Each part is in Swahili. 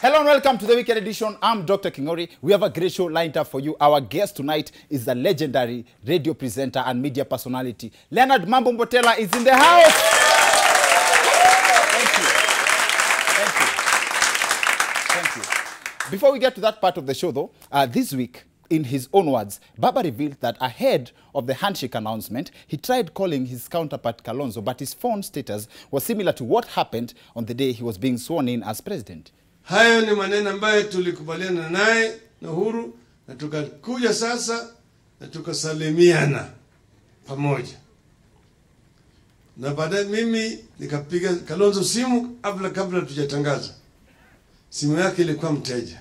Hello and welcome to the weekend edition. I'm Dr. Kingori. We have a great show lined up for you. Our guest tonight is the legendary radio presenter and media personality, Leonard Mambo Mbotela is in the house. Thank you. Before we get to that part of the show though, this week, in his own words, Baba revealed that ahead of the handshake announcement, he tried calling his counterpart Kalonzo, but his phone status was similar to what happened on the day he was being sworn in as president. Hayo ni maneno ambayo tulikubaliana naye na Uhuru na tukakuja sasa na tukasalimiana pamoja. Na baadaye mimi nikapiga Kalonzo simu kabla tujatangaza. Simu yake ilikuwa mteja.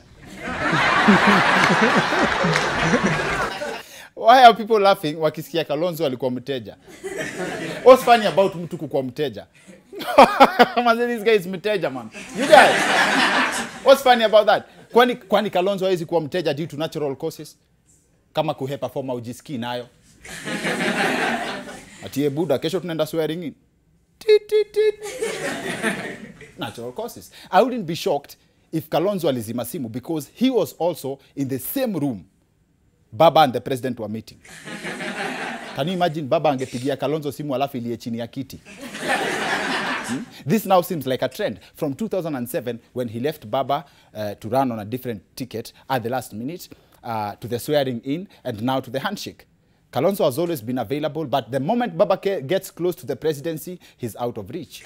Why are people laughing wakisikia Kalonzo alikuwa mteja? What's funny about mtu kukuwa mteja? Man, this guy is mteja, man. You guys, what's funny about that? Kwani Kalonzo hawezi kuwa mteja due to natural causes? Kama kuhepa forma ujisikii nayo. Atie buda, kesho tunaenda swearing in. Natural causes. I wouldn't be shocked if Kalonzo alizima simu because he was also in the same room Baba and the president were meeting. Can you imagine Baba angepigia Kalonzo simu alafu ilie chini ya kiti? This now seems like a trend. From 2007, when he left Baba to run on a different ticket at the last minute, to the swearing in, and now to the handshake. Kalonzo has always been available, but the moment Baba gets close to the presidency, he's out of reach.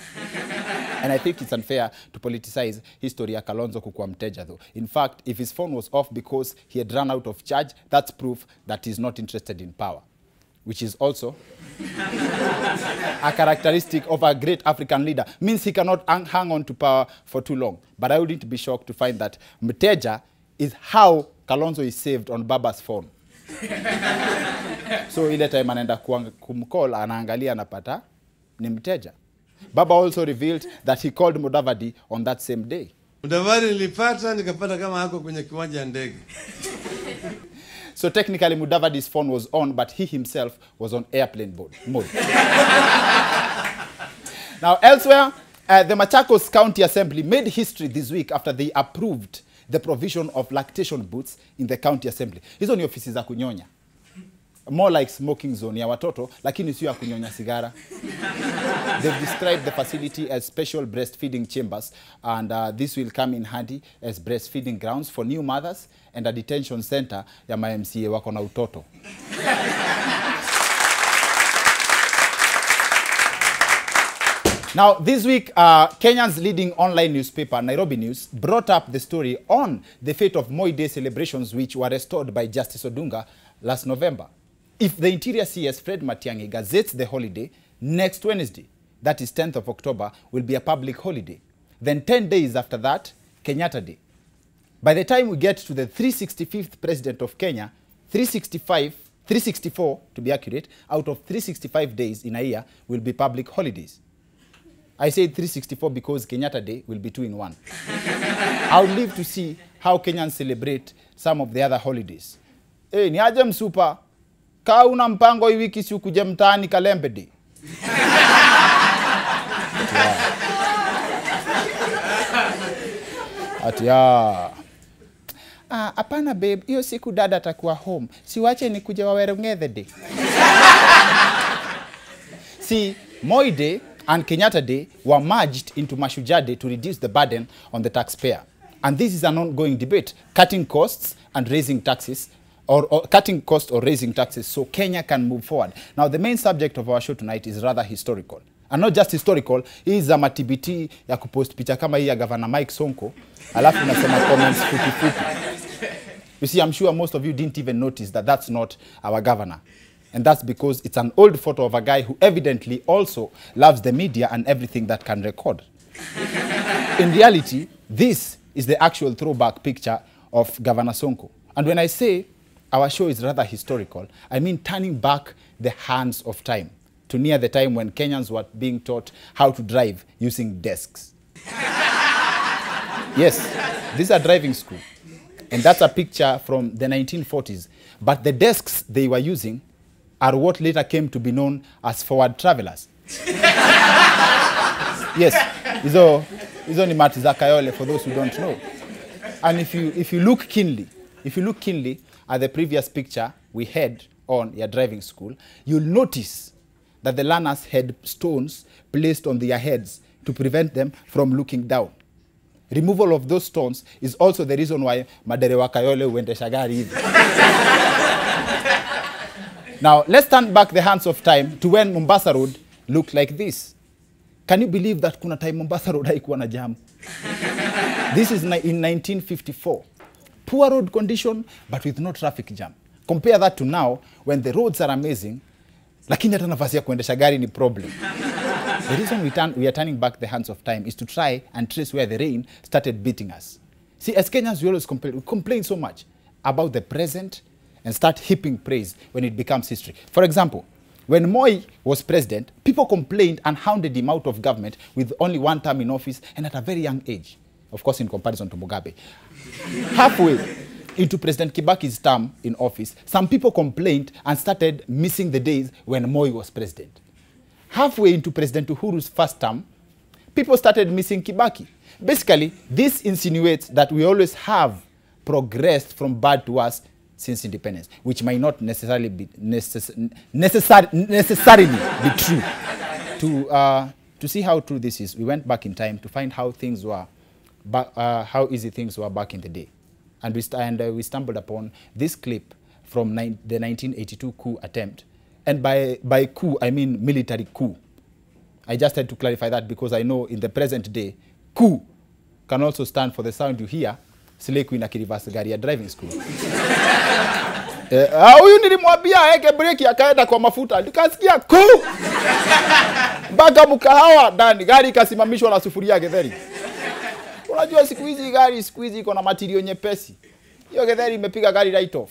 And I think it's unfair to politicize history of Kalonzo kukuwa mteja though. In fact, if his phone was off because he had run out of charge, that's proof that he's not interested in power, which is also a characteristic of a great African leader. Means he cannot hang on to power for too long. But I wouldn't be shocked to find that mteja is how Kalonzo is saved on Baba's phone. So ile time anaenda kumcall anaangalia anapata ni mteja. Baba also revealed that he called Mudavadi on that same day. Mudavadi nilipata nikapata kama hako kwenye kiwanja ya ndege. So technically Mudavadi's phone was on, but he himself was on airplane mode. Now elsewhere, the Machakos County Assembly made history this week after they approved the provision of lactation booths in the county assembly. Hizo ni ofisi za kunyonya. More like smoking zone ya watoto, lakini sio ya kunyonya sigara. They've described the facility as special breastfeeding chambers, and this will come in handy as breastfeeding grounds for new mothers and a detention center ya MCA wako na utoto. Now, this week, Kenya's leading online newspaper, Nairobi News, brought up the story on the fate of Moi Day celebrations, which were restored by Justice Odunga last November. If the Interior CS Fred Matiang'i gazettes the holiday, next Wednesday, that is 10th of October, will be a public holiday. Then 10 days after that, Kenyatta Day. By the time we get to the 365th president of Kenya, 364 to be accurate, out of 365 days in a year will be public holidays. I say 364 because Kenyatta Day will be 2 in 1. I would live to see how Kenyans celebrate some of the other holidays. Hey, ni aje msupa? Ka una mpango hii wiki si ukuje mtaani Kalembe Day. Atia. Hapana babe, hiyo siku dada atakuwa home. Siwache nikuje Wawere Ngethe Day. See, Moi Day and Kenyatta Day were merged into Mashujaa Day to reduce the burden on the taxpayer. And this is an ongoing debate, cutting costs and raising taxes, or cutting costs or raising taxes so Kenya can move forward. Now, the main subject of our show tonight is rather historical. And not just historical, hii is a matibiti ya kupost picha kama hii ya Governor Mike Sonko, alafu nasema comments fupi. You see, I'm sure most of you didn't even notice that that's not our governor. And that's because it's an old photo of a guy who evidently also loves the media and everything that can record. In reality, this is the actual throwback picture of Governor Sonko. And when I say our show is rather historical, I mean turning back the hands of time to near the time when Kenyans were being taught how to drive using desks. Yes, this is a driving school. And that's a picture from the 1940s. But the desks they were using are what later came to be known as forward travelers. Yes, hizo ni mati za Kayole for those who don't know. And if you look keenly at the previous picture we had on your driving school, you'll notice that the learners had stones placed on their heads to prevent them from looking down. Removal of those stones is also the reason why Maderewa Kayole uendesha gari hivi. Now, let's turn back the hands of time to when Mombasa Road looked like this. Can you believe that kuna time Mombasa Road haikuwa na jam? This is in 1954. Poor road condition, but with no traffic jam. Compare that to now, when the roads are amazing, lakini hata nafasi ya kuendesha gari ni problem. The reason we are turning back the hands of time is to try and trace where the rain started beating us. See, as Kenyans, we always complain so much about the present and start heaping praise when it becomes history. For example, when Moi was president, people complained and hounded him out of government with only one term in office and at a very young age. Of course, in comparison to Mugabe. Halfway into President Kibaki's term in office, some people complained and started missing the days when Moi was president. Halfway into President Uhuru's first term, people started missing Kibaki. Basically, this insinuates that we always have progressed from bad to worse since independence, which might not necessarily be true. To see how true this is, we went back in time to find how things were, how easy things were back in the day. And we stumbled upon this clip from the 1982 coup attempt. And by coup, I mean military coup. I just had to clarify that because I know in the present day, coup can also stand for the sound you hear, Slay Queen akirivasi gari ya driving school. Huyu nilimwambia aweke breki akaenda kwa mafuta. Nikasikia coup. Mpaka mkahawa ndani gari ikasimamishwa na sufuria getheri. Unajua siku hizi iko na material nyepesi. Hiyo getheri imepiga gari right off.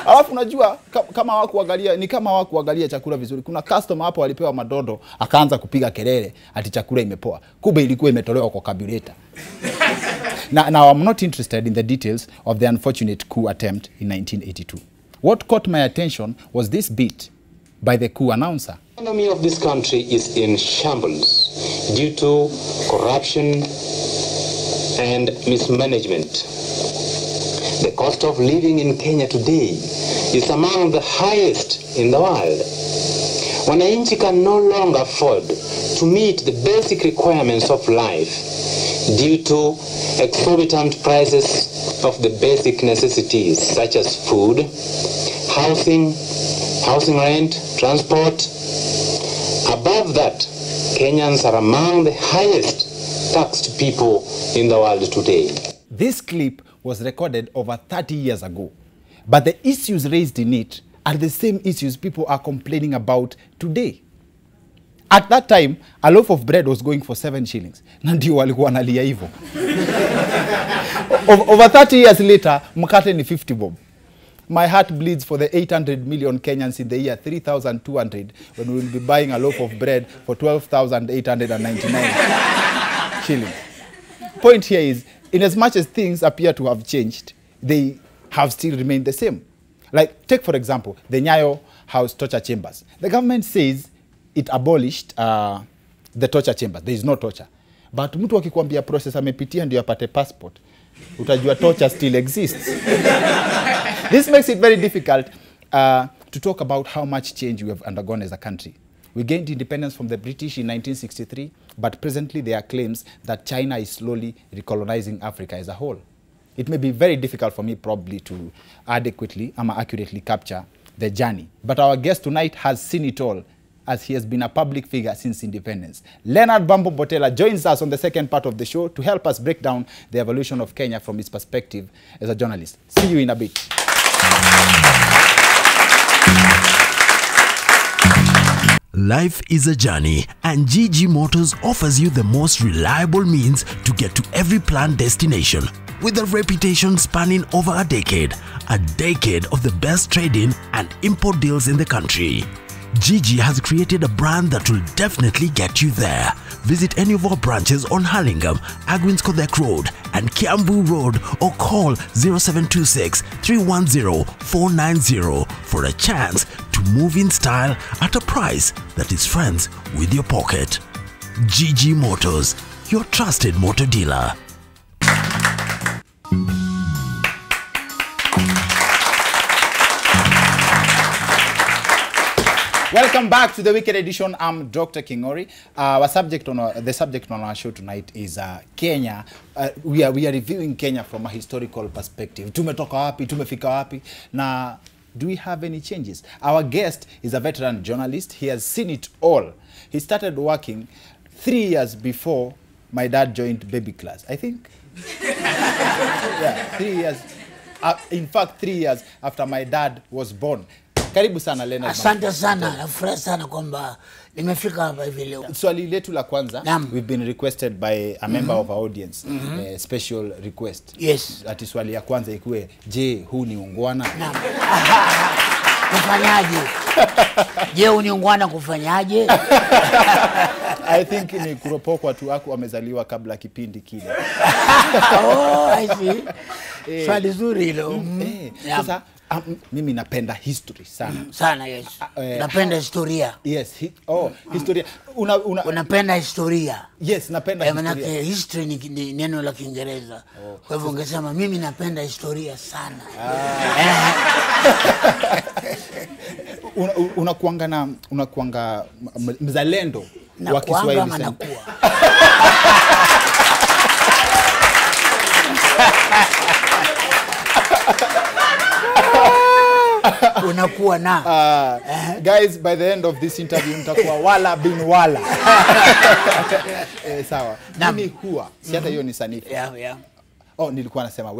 Alafu unajua kama hawakuangalia chakula vizuri. Kuna customer hapo alipewa madodo akaanza kupiga kelele ati chakula imepoa. Kumbe ilikuwa imetolewa kwa carburetor. Now I'm not interested in the details of the unfortunate coup attempt in 1982. What caught my attention was this bit by the coup announcer. The economy of this country is in shambles due to corruption and mismanagement. The cost of living in Kenya today is among the highest in the world. Wananchi can no longer afford to meet the basic requirements of life due to exorbitant prices of the basic necessities such as food, housing rent, transport. Above that, Kenyans are among the highest taxed people in the world today. This clip was recorded over 30 years ago, but the issues raised in it are the same issues people are complaining about today. At that time, a loaf of bread was going for 7 shillings. Na ndio walikuwa wanalia hivyo. Over 30 years later, mkate ni 50 bob. My heart bleeds for the 800 million Kenyans in the year 3,200 when we will be buying a loaf of bread for 12,899 shillings. Point here is, in as much as things appear to have changed, they have still remained the same. Like, take for example, the Nyayo House torture chambers. The government says it abolished the torture chambers. There is no torture. But mtu akikwambia process amepitia ndio apate passport, utajua torture still exists. This makes it very difficult to talk about how much change we have undergone as a country. We gained independence from the British in 1963, but presently there are claims that China is slowly recolonizing Africa as a whole. It may be very difficult for me probably to adequately or accurately capture the journey. But our guest tonight has seen it all, as he has been a public figure since independence. Leonard Mambo Mbotela joins us on the second part of the show to help us break down the evolution of Kenya from his perspective as a journalist. See you in a bit. Life is a journey, and GG Motors offers you the most reliable means to get to every planned destination. With a reputation spanning over a decade of the best trade-in and import deals in the country. GG has created a brand that will definitely get you there. Visit any of our branches on Hurlingham, Agwins Kodhek Road and Kiambu Road, or call 0726 310 490 for a chance to move in style at a price that is friends with your pocket. GG Motors, your trusted motor dealer. Welcome back to the weekend edition. I'm Dr. Kingori. The subject on our show tonight is Kenya. We are reviewing Kenya from a historical perspective. Tumetoka wapi, tumefika wapi, na do we have any changes? Our guest is a veteran journalist. He has seen it all. He started working 3 years before my dad joined baby class, I think. Yeah, 3 years. In fact, 3 years after my dad was born. Karibu sana Leonard. Asante sana, nafurahi sana kwamba nimefika hapa hivi leo. Swali letu la kwanza, we've been requested by a member of our audience, special request. Yes. Ati swali ya kwanza ikuwe, je, huu ni ungwana? Naam. Kufanyaje? Je, huu ni ungwana kufanyaje? I think ni kuropokwa tu wako wamezaliwa kabla kipindi kile. Oh, I see. Swali zuri hilo. Sasa mimi napenda history sana. Sana, yes. Napenda historia. Yes, historia. Unapenda historia? Yes, napenda historia. Maana history ni neno la Kiingereza. Kwa hivyo ungesema mimi napenda historia sana. Unakuanga mzalendo wa Kiswahili sana. Unakuwa na guys, by the end of this interview mtakuwa wala bin wala. Sawa. Mimi huwa si hata hiyo ni sanifu. Yeah. Nilikuwa nasema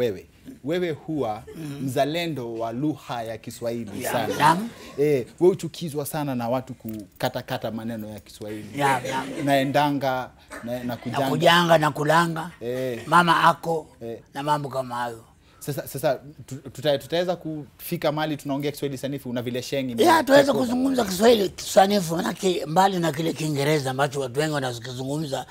wewe huwa mzalendo wa lugha ya Kiswahili sana. Wewe uchukizwa sana na watu kukatakata maneno ya Kiswahili. Naendanga na kujanga na kulanga. Mama ako na mambo kama hayo. Sasa tutaweza kufika mali tunaongea Kiswahili sanifu una vile shengi. Tuweza kuzungumza Kiswahili sanifu manake mbali na kile Kiingereza ambacho watu wengi wanazungumza.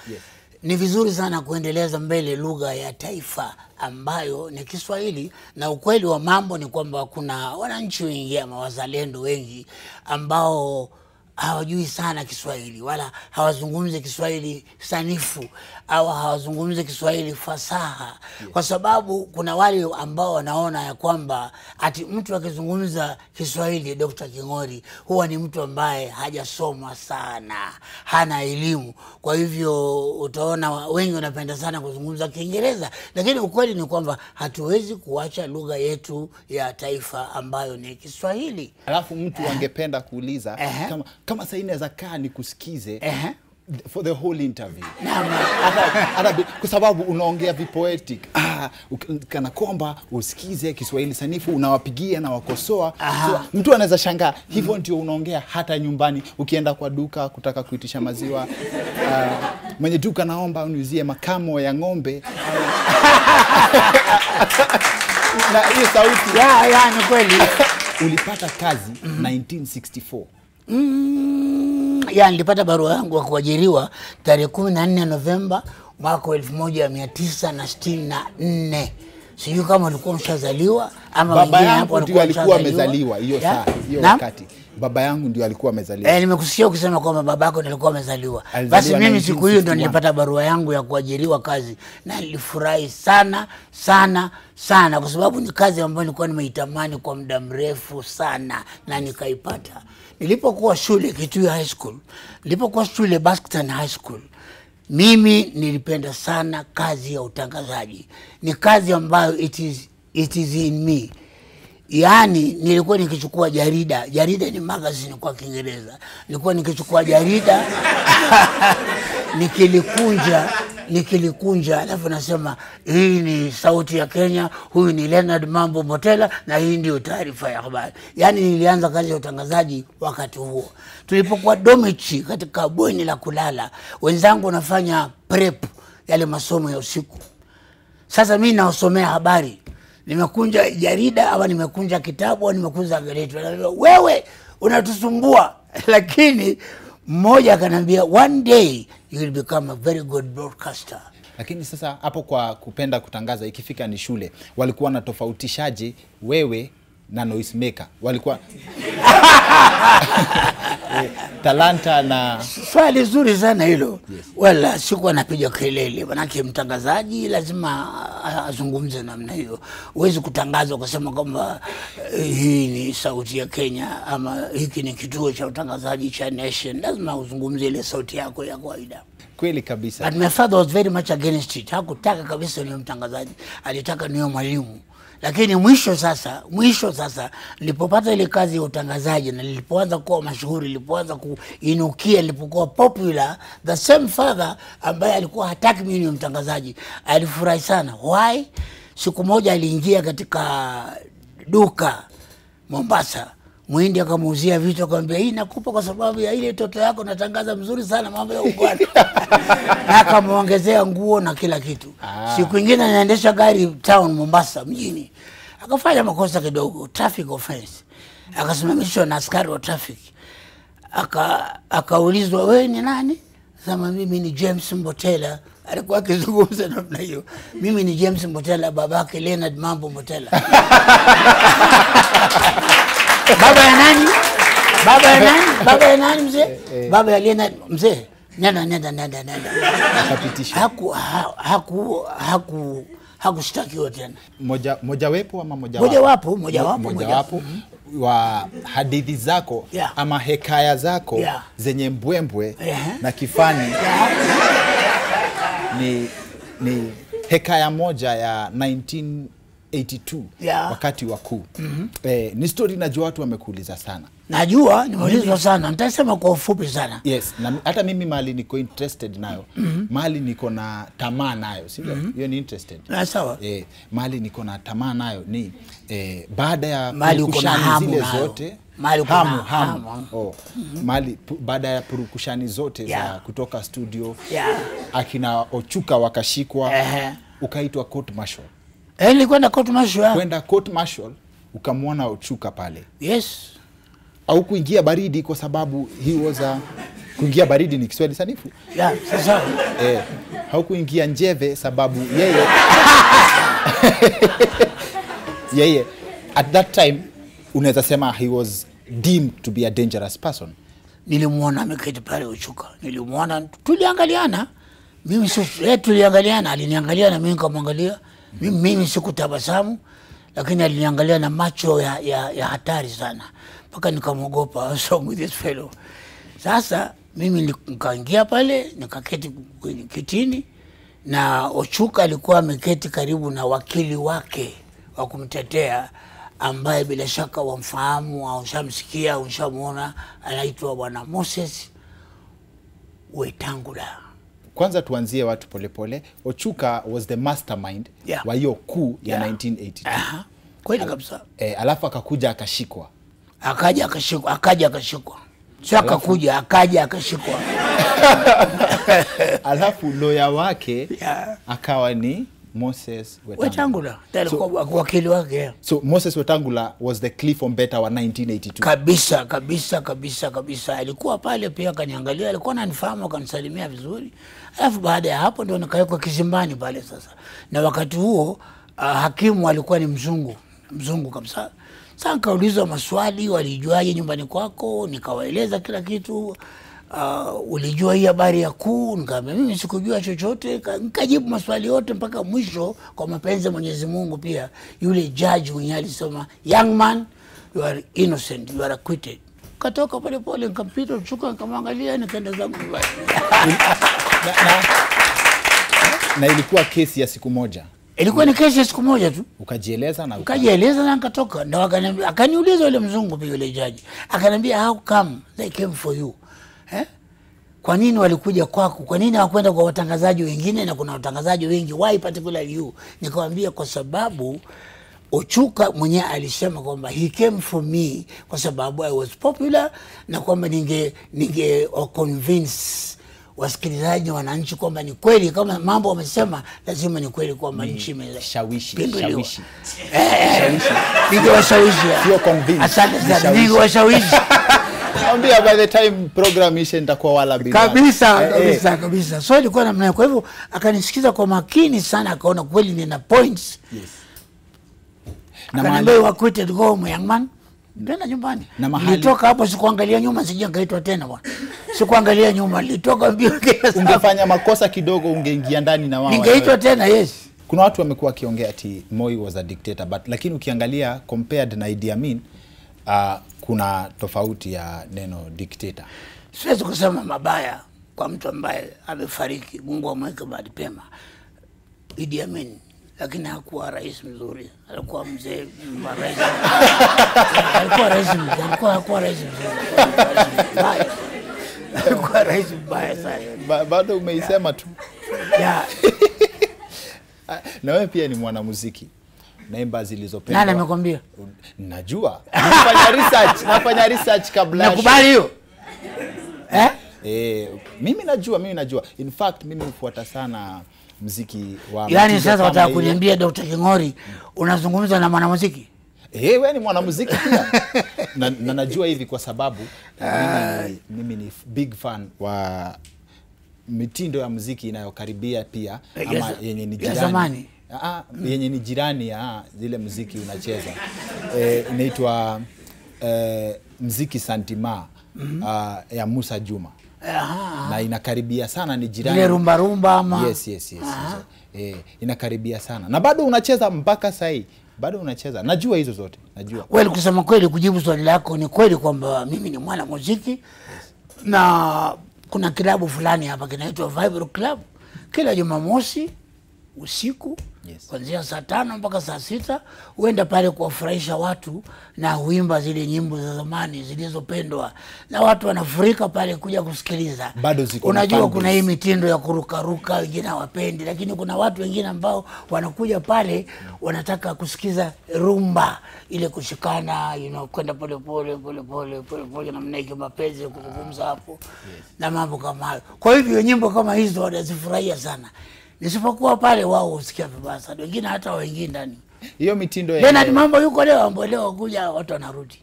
Ni vizuri sana kuendeleza mbele lugha ya taifa ambayo ni Kiswahili, na ukweli wa mambo ni kwamba kuna wananchi wengi ama wazalendo wengi ambao hawajui sana Kiswahili wala hawazungumzi Kiswahili sanifu au hawazungumzi Kiswahili fasaha. Kwa sababu kuna wale ambao wanaona ya kwamba ati mtu akizungumza Kiswahili, Dr. Kingori, huwa ni mtu ambaye hajasoma sana, hana elimu. Kwa hivyo utaona wengi wanapenda sana kuzungumza Kiingereza, lakini ukweli ni kwamba hatuwezi kuacha lugha yetu ya taifa ambayo ni Kiswahili. Alafu mtu angependa kuuliza kama sasa inaweza kaa ni kusikize for the whole interview. Kwa sababu unaongea vipoetic. Kana kwamba usikize Kiswahili sanifu, unawapigia na wakosoa. So, mtu anaweza shangaa hivyo ndio unaongea hata nyumbani ukienda kwa duka kutaka kuitisha maziwa. Mwenye duka naomba uniuzie makamo ya ng'ombe. Na hiyo sauti. Ni kweli. Ulipata kazi 1964. Nilipata barua yangu ya kuajiriwa tarehe 14 Novemba mwaka 1964. Sijui kama ulikuwa mshazaliwa ama baba yangu ndio alikuwa amezaliwa hiyo saa hiyo wakati. Baba yangu ndio alikuwa amezaliwa. Nimekusikia ukisema kwamba babako ndiye alikuwa amezaliwa. Basi mimi siku hiyo ndio nilipata barua yangu ya kuajiriwa kazi, na nilifurahi sana kwa sababu ni kazi ambayo nilikuwa nimeitamani kwa muda mrefu sana na nikaipata. Nilipokuwa shule Kitui High School, nilipokuwa shule Baskton High School, mimi nilipenda sana kazi ya utangazaji. Ni kazi ambayo it is in me. Yani nilikuwa nikichukua jarida ni magazine kwa Kiingereza. Nilikuwa nikichukua jarida nikilikunja alafu nasema hii ni Sauti ya Kenya, huyu ni Leonard Mambo Mbotela na hii ndio taarifa ya habari. Yani nilianza kazi ya utangazaji wakati huo. Tulipokuwa dormitory katika bweni la kulala, wenzangu wanafanya prep yale masomo ya usiku. Sasa mimi naosomea habari, nimekunja jarida au nimekunja kitabu au nimekunja gazeti. Wewe unatusumbua. Lakini mmoja akanambia one day you will become a very good broadcaster. Lakini sasa hapo kwa kupenda kutangaza ikifika ni shule, walikuwa na tofautishaje wewe na noise maker? Walikuwa talanta na swali zuri sana hilo. Wala sikuwa napiga kelele, manake mtangazaji lazima azungumze namna hiyo. Huwezi kutangaza ukasema kwamba hii ni sauti ya Kenya ama hiki ni kituo cha utangazaji cha Nation. Lazima uzungumze ile sauti yako ya kawaida. Kweli kabisa. But my father was very much against it. Hakutaka kabisa niwe mtangazaji. Alitaka niwe mwalimu. Lakini mwisho sasa nilipopata ile kazi ya utangazaji na nilipoanza kuwa mashuhuri, nilipoanza kuinukia, nilipokuwa popular, the same father ambaye alikuwa hataki mimi niwe mtangazaji alifurahi sana. Why? Siku moja aliingia katika duka Mombasa, Muhindi akamuuzia vitu, akamwambia hii nakupa kwa sababu ya ile toto yako natangaza mzuri sana mambo ya ugwani. Na akamuongezea nguo na kila kitu. Siku nyingine anaendesha gari town Mombasa mjini. Akafanya makosa kidogo, traffic offense. Akasimamishwa na askari wa traffic. Akaulizwa wewe ni nani? Sema mimi ni James Mbotela. Alikuwa akizungumza namna hiyo. Mimi ni James Mbotela, babake Leonard Mambo Mbotela. Baba ya nani? Baba ya nani mzee? Baba ya Leonard mzee. Nenda. Akapitisha. Hakushtakiwa tena. Mojawapo wa hadithi zako ama hekaya zako zenye mbwembwe na kifani ni hekaya moja ya 1982 wakati wa kuu. Ni story najua watu wamekuuliza sana. Najua nimeulizwa sana. Nitasema kwa ufupi sana. Yes, na hata mimi mahali niko interested nayo. Mahali niko na tamaa nayo, sio? Hiyo ni interested. Sawa. Mahali niko na tamaa nayo ni baada ya purukushani zile zote, hamu. Mahali baada ya purukushani zote za kutoka studio, akina Ochuka wakashikwa, ukaitwa court martial. Nilikwenda court martial. Kwenda court martial ukamwona Ochuka pale. Yes. Au kuingia baridi kwa sababu he was kuingia baridi ni Kiswahili sanifu. Sasa. Haukuingia njeve sababu yeye at that time unaweza sema he was deemed to be a dangerous person. Nilimuona ameketi pale Ochuka. Nilimuona, tuliangaliana. Mimi tuliangaliana, aliniangalia na mimi nikamwangalia. Mimi sikutabasamu, lakini aliniangalia na macho ya hatari sana. Mpaka nikamogopa, so with this fellow. Sasa mimi nikaingia pale, nikaketi kwenye kitini, na Ochuka alikuwa ameketi karibu na wakili wake wa kumtetea, ambaye bila shaka wamfahamu au ushamsikia au ushamuona, anaitwa Bwana Moses Wetangula. Kwanza tuanzie watu polepole. Ochuka was the mastermind wa hiyo kuu ya 1982. Kweli kabisa. Alafu akakuja akashikwa. Akaja akashikwa. Sio akakuja, akaja akashikwa. Alafu lawyer wake akawa ni Moses Wetangula. Alikuwa wakili wake. So Moses Wetangula was the Cliff Ombeta wa 1982. Kabisa. Alikuwa pale pia akaniangalia, alikuwa ananifahamu, akanisalimia vizuri. Alafu baada ya hapo ndio nikawekwa kizimbani pale sasa. Na wakati huo hakimu alikuwa ni mzungu kabisa. Sasa nikaulizwa maswali, walijuaje nyumbani kwako? Nikawaeleza kila kitu. Ulijua hii habari ya kuu? Nikamwambia mimi sikujua chochote. Nikajibu maswali yote mpaka mwisho kwa mapenzi ya Mwenyezi Mungu. Pia yule judge mwenyewe alisema, young man, you are innocent, you are acquitted. Katoka pale pole, nikampita Ochuka, nikamwangalia, nikaenda zangu nyumbani. Na ilikuwa kesi ya siku moja. Ilikuwa ni kesi ya siku moja tu. Ukajieleza na nikatoka. Ndio akaniuliza yule mzungu pia yule judge. Akaniambia how come they came for you? Kwa nini walikuja kwako? Kwa nini hawakwenda kwa watangazaji wengine, na kuna watangazaji wengi? Why particularly you? Nikamwambia kwa sababu Ochuka mwenyewe alisema kwamba he came for me kwa sababu I was popular, na kwamba ninge convince wasikilizaji wananchi kwamba ni kweli kama mambo wamesema lazima ni kweli kwamba nchi imeshawishi. Ningewashawishi. Sio convince. Asante sana. Ningewashawishi. Ambia by the time program ishe nitakuwa wala bila. Kabisa. So ilikuwa namna hiyo. Kwa hivyo akanisikiza kwa makini sana, akaona kweli nina points. Yes. Na akaniambia you are quitted, go home young man. Nenda nyumbani. Nilitoka hapo, sikuangalia nyuma, sija ngaitwa tena bwana. Sikuangalia nyuma, nilitoka mbio. Ungefanya makosa kidogo ungeingia ndani na wao. Ningeitwa tena, yes. kuna watu wamekuwa wakiongea ati Moi was a dictator, but lakini ukiangalia compared na Idi Amin, kuna tofauti ya neno dictator. Siwezi kusema mabaya kwa mtu ambaye amefariki, Mungu amweke mahali pema, Idi Amin, lakini hakuwa rais mzuri. Alikuwa mzee rais. Alikuwa rais mzuri. Alikuwa rais mzuri. Alikuwa rais mbaya sana. Bado umeisema tu. Yeah. Na wewe pia ni mwanamuziki. Naimba zilizopendwa. Nani amekwambia? Najua. Nafanya research kabla. Nakubali hiyo. Mimi najua. In fact mimi hufuata sana muziki wa yani sasa wataka kuniambia Dr. Kingori unazungumza na mwanamuziki? Wewe ni mwanamuziki pia. na najua hivi kwa sababu mimi ni big fan wa mitindo ya muziki inayokaribia pia ama yenye ni jirani. Yenye ni jirani ya zile muziki unacheza. Inaitwa muziki Santima ya Musa Juma. Na inakaribia sana, ni jirani. Ile rumba ama? Yes. Inakaribia sana. Na bado unacheza mpaka sasa hivi. Bado unacheza. Najua hizo zote. Najua. Well, kusema kweli, kujibu swali lako, ni kweli kwamba mimi ni mwana muziki. Na kuna kilabu fulani hapa kinaitwa Vibe Club. Kila Jumamosi usiku kuanzia saa 5 mpaka saa 6 huenda pale kuwafurahisha watu na huimba zile nyimbo za zamani zilizopendwa na watu wanafurika pale kuja kusikiliza. Bado ziko. Unajua kuna hii mitindo ya kurukaruka, wengine hawapendi, lakini kuna watu wengine ambao wanakuja pale wanataka kusikiza rumba ile, kushikana, kwenda pole pole namna hiyo, mapenzi kuzungumza hapo na mambo kama hayo. Kwa hivyo nyimbo kama hizo wanazifurahia sana. Nisipokuwa pale wao usikia vibaya sana. Wengine hata waingie ndani. Hiyo mitindo ya Leonard Mambo yuko leo kuja watu wanarudi.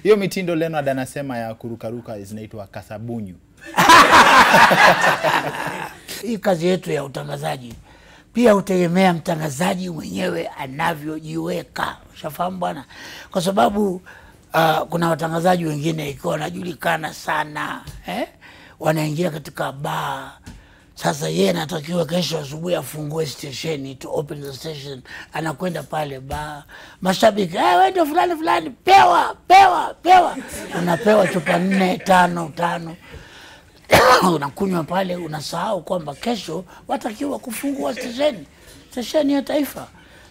Hiyo mitindo Leonard anasema ya kurukaruka zinaitwa kasabunyu. Hii kazi yetu ya utangazaji pia hutegemea mtangazaji mwenyewe anavyojiweka. Ushafahamu bwana? Kwa sababu kuna watangazaji wengine ikiwa wanajulikana sana, wanaingia katika bar. Sasa yeye anatakiwa kesho asubuhi afungue station, to open the station, anakwenda pale ba mashabiki, wewe ndio fulani, pewa. Unapewa chupa 4 5 unakunywa pale, unasahau kwamba kesho watakiwa kufungua station ya taifa.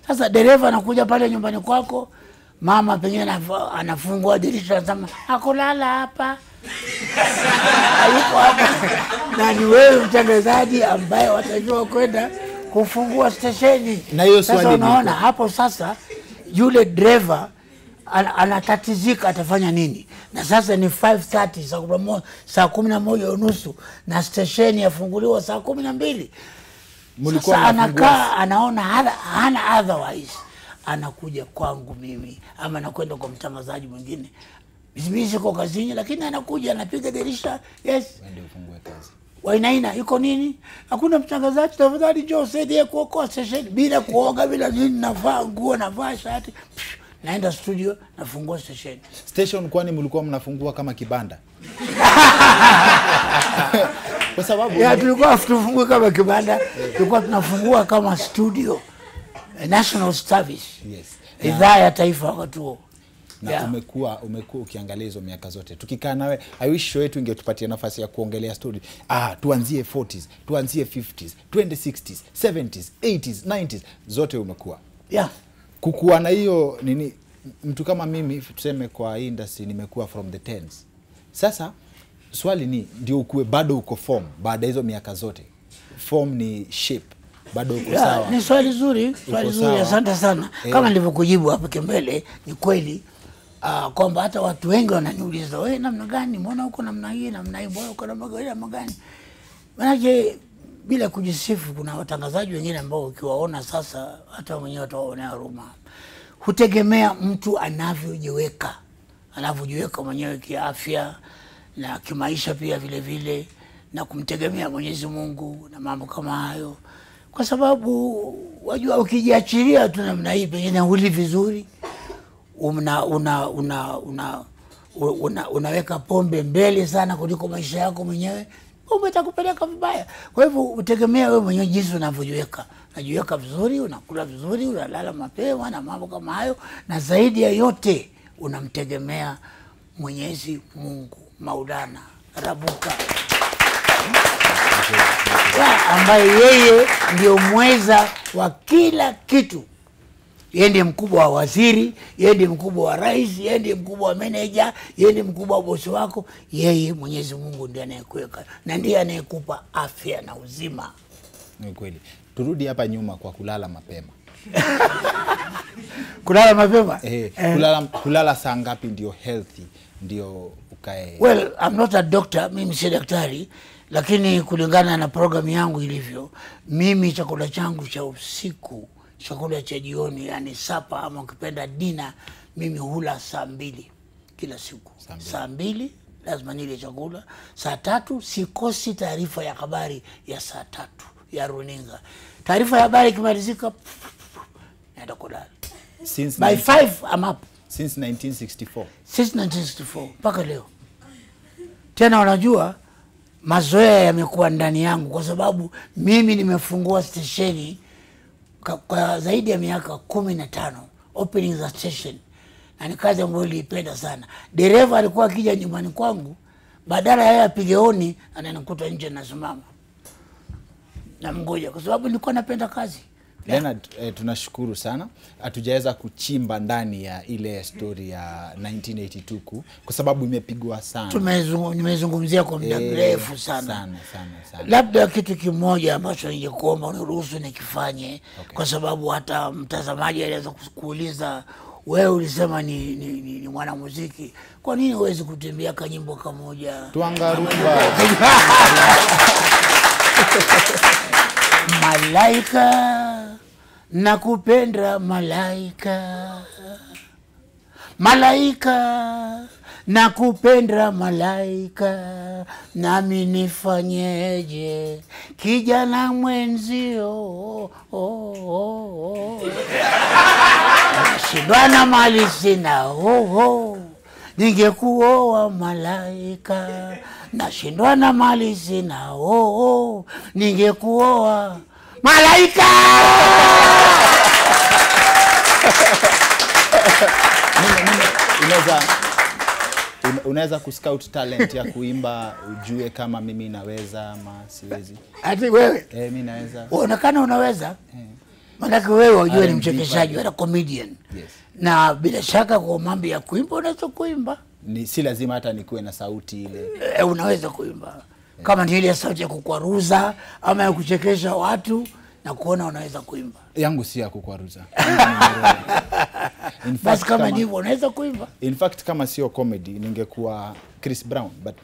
Sasa dereva anakuja pale nyumbani kwako, mama pengine anafungua dirisha, anasema akulala hapa. Hayuko hapa. Na ni wewe mtangazaji ambaye watakiwa kwenda kufungua stesheni. Na hiyo swali sasa unaona hapo sasa yule driver anatatizika atafanya nini? Na sasa ni 5:30, saa 11:30 na stesheni yafunguliwa saa 12. Sasa anakaa anaona hana otherwise, anakuja kwangu mimi ama anakwenda kwa mtangazaji mwingine. Mimi siko kazini, lakini anakuja anapiga dirisha, ndio ufungue kazi. Wainaina iko nini? Hakuna mtangazaji, tafadhali njoo saidie kuokoa station. Bila kuoga, bila nini, navaa nguo, navaa shati, naenda studio, nafungua station. Kwani mlikuwa mnafungua kama kibanda? Kwa sababu tulikuwa tunafungua kama kibanda, tulikuwa tunafungua kama studio, national service. Idhaa ya taifa wakati huo. Na umekuwa ukiangalia hizo miaka zote. Tukikaa nawe, I wish show yetu ingetupatia nafasi ya kuongelea story. Tuanzie 40s, tuanzie 50s, 60s, 70s, 80s, 90s, zote umekuwa. Kukuwa na hiyo nini, mtu kama mimi tuseme kwa industry nimekuwa from the 10s. Sasa swali ni ndio ukue bado uko form baada hizo miaka zote. Form ni shape. Bado uko sawa. Ni swali zuri, asante sana. Kama nilivyokujibu hapo kembele, ni kweli kwamba hata watu wengi wananiuliza, wewe namna gani, mbona uko namna hii, mbona uko namna gani? Maana bila kujisifu, kuna watangazaji wengine ambao ukiwaona sasa hata wenyewe wataona huruma. Hutegemea mtu anavyojiweka mwenyewe kiafya na kimaisha pia vile na kumtegemea Mwenyezi Mungu na mambo kama hayo. Kwa sababu wajua ukijiachilia tu namna hii pengine huli vizuri, unaweka pombe mbele sana kuliko maisha yako mwenyewe, umetakupeleka vibaya. Kwa hivyo utegemea wewe mwenyewe jinsi unavyojiweka. unajiweka vizuri, unakula vizuri, unalala mapema na mambo kama hayo, na zaidi ya yote unamtegemea Mwenyezi Mungu Maulana Rabuka ambaye yeye ndio mweza wa kila kitu. Yeye ndiye mkubwa wa waziri, yeye ndiye mkubwa wa rais, yeye ndiye mkubwa wa manager, yeye ndiye mkubwa wa bosi wako. Yeye Mwenyezi Mungu ndiye anayekuweka na ndiye anayekupa afya na uzima. Ni kweli. Turudi hapa nyuma kwa kulala mapema. Kulala mapema? Kulala saa ngapi ndio healthy, ndio ukae? Well, I'm not a doctor, mimi si daktari, lakini kulingana na programu yangu ilivyo, mimi chakula changu cha usiku, chakula cha jioni, yani sapa ama ukipenda dina, mimi hula saa 2 kila siku. Saa 2 lazima nile chakula. Saa 3 sikosi taarifa ya habari ya saa 3 ya runinga. Taarifa ya habari ikimalizika naenda kulala. By 5 I'm up. Since 1964. Since 1964 mpaka leo. Tena unajua mazoea yamekuwa ndani yangu kwa sababu mimi nimefungua stesheni kwa zaidi ya miaka 15, opening the station. Na ni kazi ambayo nilipenda sana. Dereva alikuwa akija nyumbani kwangu, badala yeye apige honi, ananikuta nje nasimama na mngoja kwa sababu nilikuwa napenda kazi. Leonard, tunashukuru sana. Hatujaweza kuchimba ndani ya ile story ya 1982 kwa sababu imepigwa sana. Nimezungumzia kwa muda mrefu sana. Labda kitu kimoja ambacho ningekuomba uniruhusu nikifanye, kwa sababu hata mtazamaji anaweza kuuliza, wewe ulisema ni mwanamuziki, kwa nini huwezi kutembea kanyimbo kamoja? Tuangarumba. Malaika, nakupenda malaika. Malaika, nakupenda malaika. Nami nifanyeje kijana mwenzio? Nashindwana mali sina, ningekuoa malaika. Nashindwana mali sina, ningekuoa malaika. Unaweza kuscout talent ya kuimba, ujue kama mimi naweza ama siwezi. Ati wewe? Mimi naweza. Unaonekana unaweza? Maana wewe unajua ni mchekeshaji, wewe comedian. Yes. Na bila shaka kwa mambo ya kuimba unaweza kuimba. Si lazima hata nikuwe na sauti ile. Unaweza kuimba. Kama ni ile sauti ya kukwaruza ama ya kuchekesha watu, na kuona unaweza kuimba. Yangu si ya kukwaruza. Basi kama ndivyo unaweza kuimba. In fact kama sio comedy ningekuwa Chris Brown, but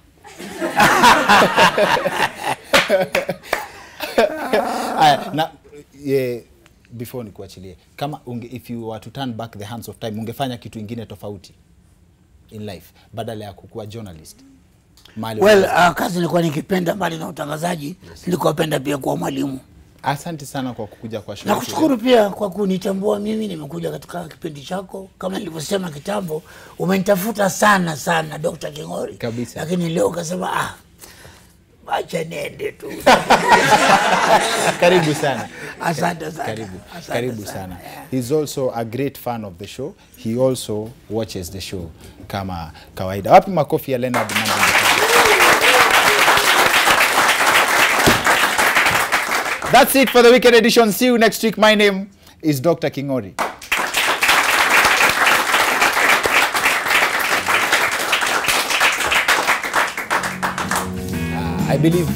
before nikuachilie, kama if you were to turn back the hands of time, ungefanya kitu ingine tofauti in life badala ya kukuwa journalist? Kazi nilikuwa nikipenda mbali na utangazaji, nilikuwa napenda pia kuwa mwalimu. Asante sana kwa kukuja kwa show. Nakushukuru pia kwa kunitambua mimi, nimekuja katika kipindi chako. Kama nilivyosema kitambo, umenitafuta sana Dr. Kingori. Kabisa. Lakini leo ukasema acha nende tu. Karibu sana. Asante sana. Karibu sana. He's also a great fan of the show. He also watches the show kama kawaida. Wapi makofi ya Leonard Mambo Mbotela. That's it for the weekend edition. See you next week. My name is Dr. Kingori. I believe